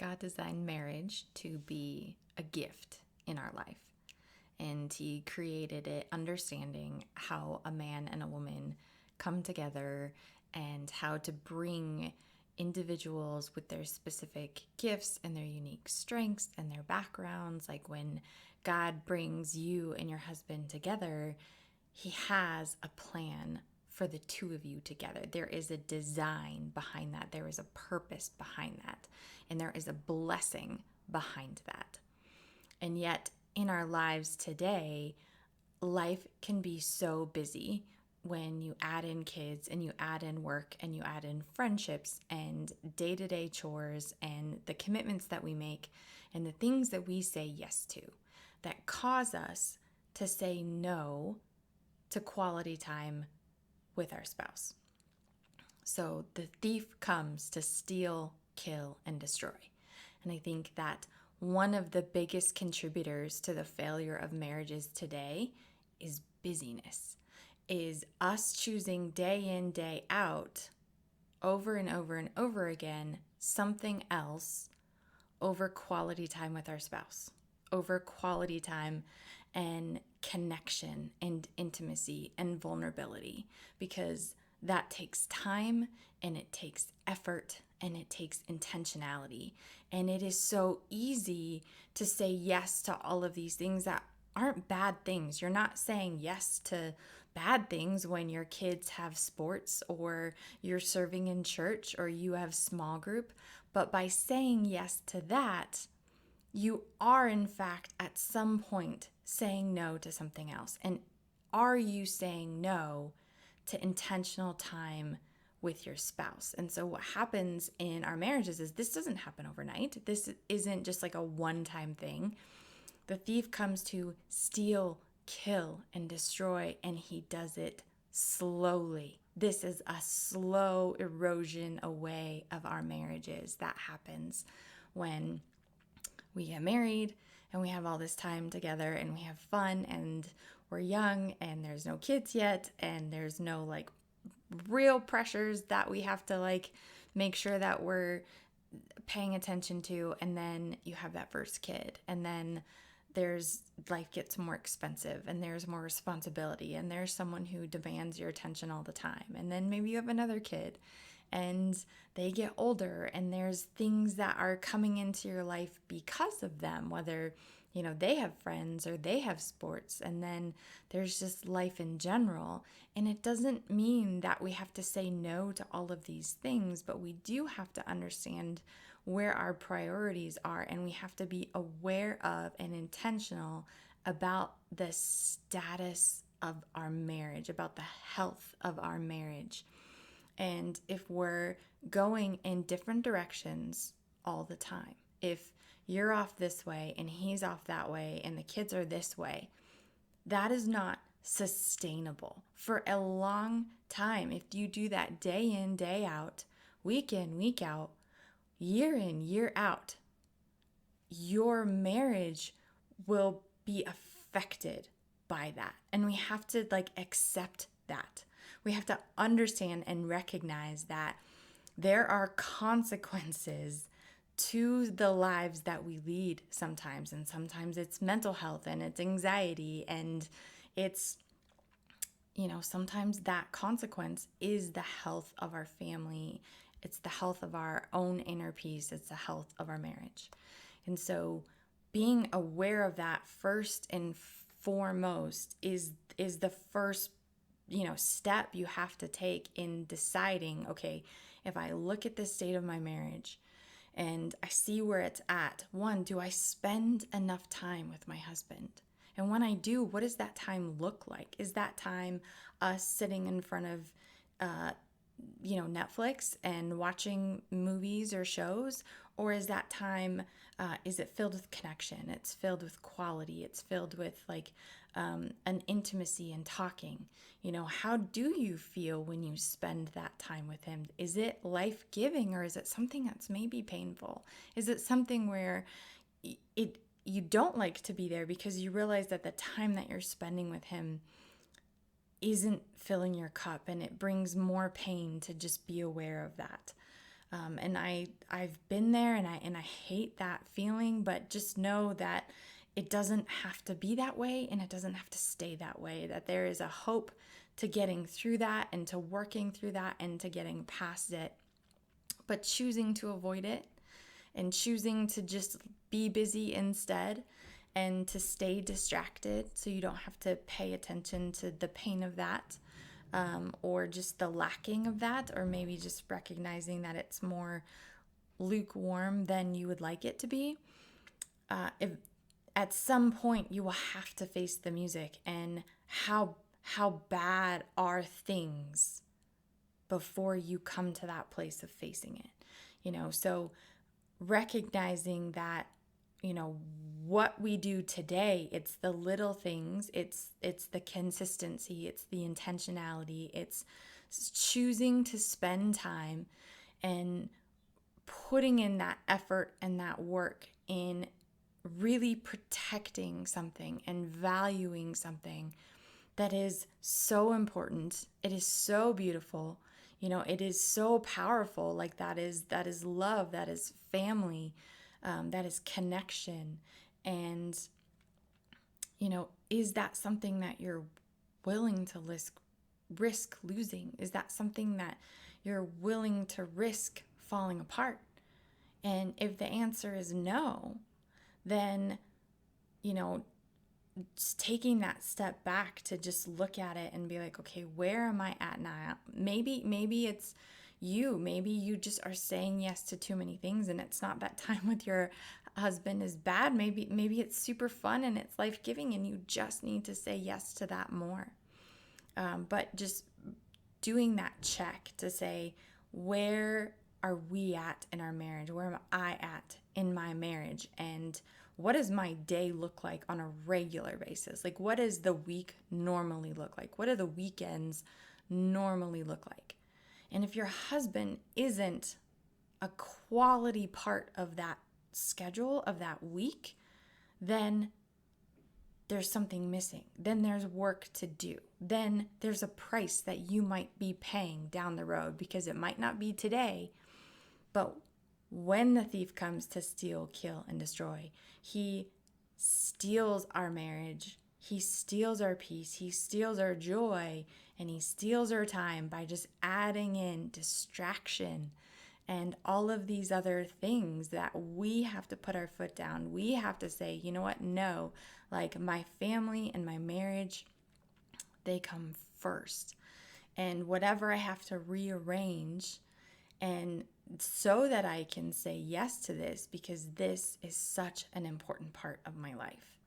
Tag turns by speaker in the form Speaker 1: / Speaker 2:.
Speaker 1: God designed marriage to be a gift in our life. And He created it understanding how a man and a woman come together and how to bring individuals with their specific gifts and their unique strengths and their backgrounds. Like when God brings you and your husband together, He has a plan for the two of you together. There is a design behind that. There is a purpose behind that. And there is a blessing behind that. And yet, in our lives today, life can be so busy when you add in kids and you add in work and you add in friendships and day-to-day chores and the commitments that we make and the things that we say yes to that cause us to say no to quality time with our spouse. So the thief comes to steal, kill, and destroy. And I think that one of the biggest contributors to the failure of marriages today is busyness, is us choosing day in, day out, over and over and over again, something else over quality time with our spouse, over quality time and connection and intimacy and vulnerability, because that takes time and it takes effort and it takes intentionality. And it is so easy to say yes to all of these things that aren't bad things. You're not saying yes to bad things when your kids have sports or you're serving in church or you have small group. But by saying yes to that, you are in fact at some point saying no to something else. And are you saying no to intentional time with your spouse? And so what happens in our marriages is this doesn't happen overnight. This isn't just like a one-time thing. The thief comes to steal, kill, and destroy, and he does it slowly. This is a slow erosion away of our marriages that happens when we get married and we have all this time together and we have fun and we're young and there's no kids yet and there's no like real pressures that we have to like make sure that we're paying attention to. And then you have that first kid and then life gets more expensive and there's more responsibility and there's someone who demands your attention all the time. And then maybe you have another kid and they get older and there's things that are coming into your life because of them, whether they have friends or they have sports, and then there's just life in general. And it doesn't mean that we have to say no to all of these things, but we do have to understand where our priorities are, and we have to be aware of and intentional about the status of our marriage, about the health of our marriage. And if we're going in different directions all the time, if you're off this way and he's off that way and the kids are this way, that is not sustainable for a long time. If you do that day in, day out, week in, week out, year in, year out, your marriage will be affected by that. And we have to accept that. We have to understand and recognize that there are consequences to the lives that we lead sometimes. And sometimes it's mental health and it's anxiety and it's, sometimes that consequence is the health of our family. It's the health of our own inner peace. It's the health of our marriage. And so being aware of that first and foremost is the first step you have to take in deciding, okay, if I look at the state of my marriage and I see where it's at, one, do I spend enough time with my husband? And when I do, what does that time look like? Is that time us sitting in front of, Netflix and watching movies or shows? Or is that time, is it filled with connection? It's filled with quality. It's filled with an intimacy and talking. How do you feel when you spend that time with him? Is it life-giving or is it something that's maybe painful? Is it something where you don't like to be there because you realize that the time that you're spending with him isn't filling your cup and it brings more pain to just be aware of that? And I've been there, and I hate that feeling, but just know that it doesn't have to be that way, and it doesn't have to stay that way, that there is a hope to getting through that and to working through that and to getting past it. But choosing to avoid it and choosing to just be busy instead and to stay distracted so you don't have to pay attention to the pain of that, or just the lacking of that, or maybe just recognizing that it's more lukewarm than you would like it to be. If at some point you will have to face the music, and how bad are things before you come to that place of facing it. So recognizing that, what we do today, it's the little things, it's the consistency, it's the intentionality, it's choosing to spend time and putting in that effort and that work in really protecting something and valuing something that is so important. It is so beautiful. It is so powerful. Like that is love, that is family, that is connection. And, is that something that you're willing to risk losing? Is that something that you're willing to risk falling apart? And if the answer is no, then, just taking that step back to just look at it and be like, okay, where am I at now? Maybe it's you. Maybe you just are saying yes to too many things, and it's not that time with your husband is bad. Maybe it's super fun and it's life-giving, and you just need to say yes to that more. But just doing that check to say, where are we at in our marriage? Where am I at in my marriage? And what does my day look like on a regular basis? Like, what does the week normally look like? What do the weekends normally look like? And if your husband isn't a quality part of that schedule, of that week, then there's something missing. Then there's work to do. Then there's a price that you might be paying down the road, because it might not be today, but when the thief comes to steal, kill, and destroy, he steals our marriage, he steals our peace, he steals our joy, and he steals our time by just adding in distraction and all of these other things that we have to put our foot down. We have to say, you know what? No, like my family and my marriage, they come first. And whatever I have to rearrange, and so that I can say yes to this, because this is such an important part of my life.